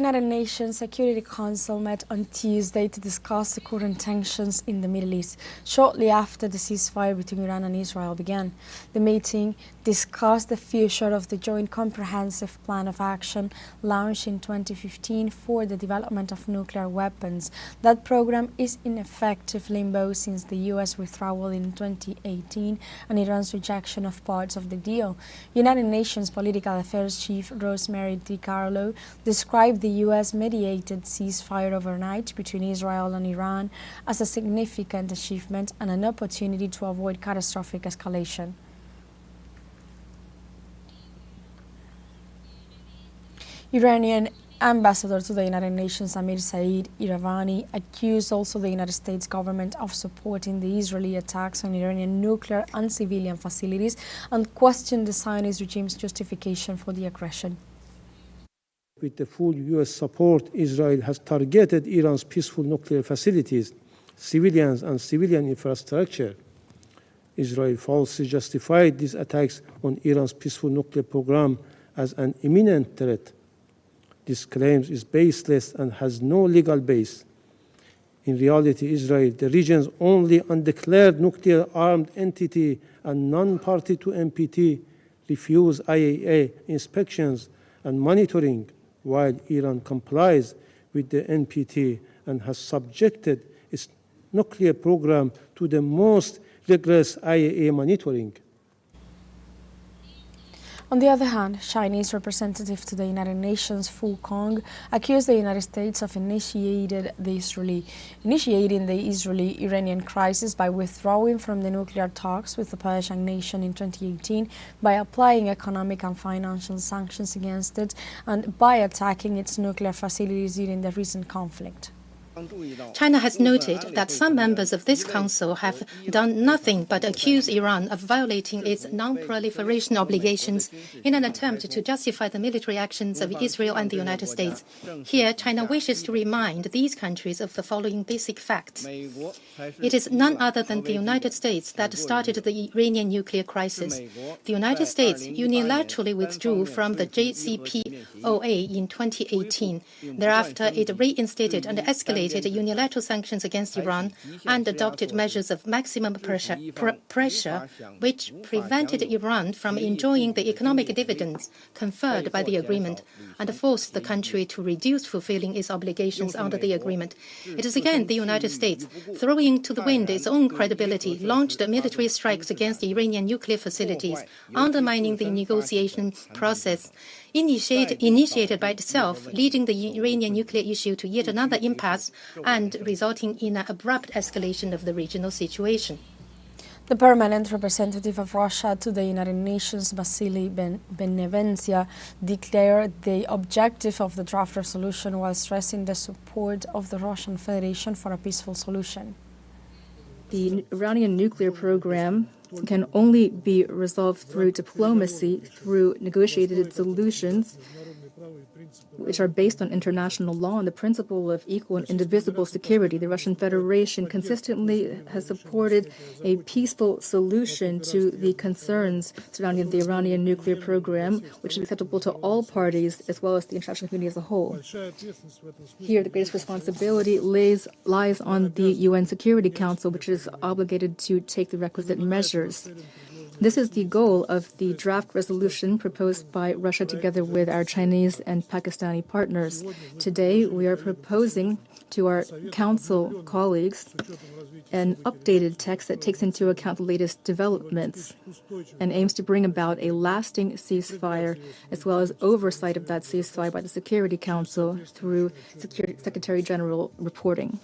United Nations Security Council met on Tuesday to discuss the current tensions in the Middle East, shortly after the ceasefire between Iran and Israel began. The meeting discussed the future of the Joint Comprehensive Plan of Action launched in 2015 for the development of nuclear weapons. That program is in effective limbo since the U.S. withdrawal in 2018 and Iran's rejection of parts of the deal. United Nations Political Affairs Chief Rosemary DiCarlo described the U.S.-mediated ceasefire overnight between Israel and Iran as a significant achievement and an opportunity to avoid catastrophic escalation. Iranian Ambassador to the United Nations Amir Saeed Iravani accused also the United States government of supporting the Israeli attacks on Iranian nuclear and civilian facilities and questioned the Zionist regime's justification for the aggression. With the full U.S. support, Israel has targeted Iran's peaceful nuclear facilities, civilians and civilian infrastructure. Israel falsely justified these attacks on Iran's peaceful nuclear program as an imminent threat. This claim is baseless and has no legal base. In reality, Israel, the region's only undeclared nuclear-armed entity and non-party to NPT, refused IAEA inspections and monitoring, while Iran complies with the NPT and has subjected its nuclear program to the most rigorous IAEA monitoring. On the other hand, Chinese representative to the United Nations Fu Kong accused the United States of initiating the Israeli-Iranian crisis by withdrawing from the nuclear talks with the Persian nation in 2018, by applying economic and financial sanctions against it, and by attacking its nuclear facilities during the recent conflict. China has noted that some members of this council have done nothing but accuse Iran of violating its non-proliferation obligations in an attempt to justify the military actions of Israel and the United States. Here, China wishes to remind these countries of the following basic facts. It is none other than the United States that started the Iranian nuclear crisis. The United States unilaterally withdrew from the JCPOA in 2018. Thereafter, it reinstated and escalated unilateral sanctions against Iran and adopted measures of maximum pressure which prevented Iran from enjoying the economic dividends conferred by the agreement and forced the country to reduce fulfilling its obligations under the agreement. It is again the United States, throwing to the wind its own credibility, launched military strikes against Iranian nuclear facilities, undermining the negotiation process initiated by itself, leading the Iranian nuclear issue to yet another impasse and resulting in an abrupt escalation of the regional situation. The permanent representative of Russia to the United Nations, Vasily Benevencia, declared the objective of the draft resolution while stressing the support of the Russian Federation for a peaceful solution. The Iranian nuclear program can only be resolved through diplomacy, through negotiated solutions, which are based on international law and the principle of equal and indivisible security. The Russian Federation consistently has supported a peaceful solution to the concerns surrounding the Iranian nuclear program, which is acceptable to all parties as well as the international community as a whole. Here, the greatest responsibility lies on the UN Security Council, which is obligated to take the requisite measures. This is the goal of the draft resolution proposed by Russia together with our Chinese and Pakistani partners. Today, we are proposing to our Council colleagues an updated text that takes into account the latest developments and aims to bring about a lasting ceasefire as well as oversight of that ceasefire by the Security Council through Secretary General reporting.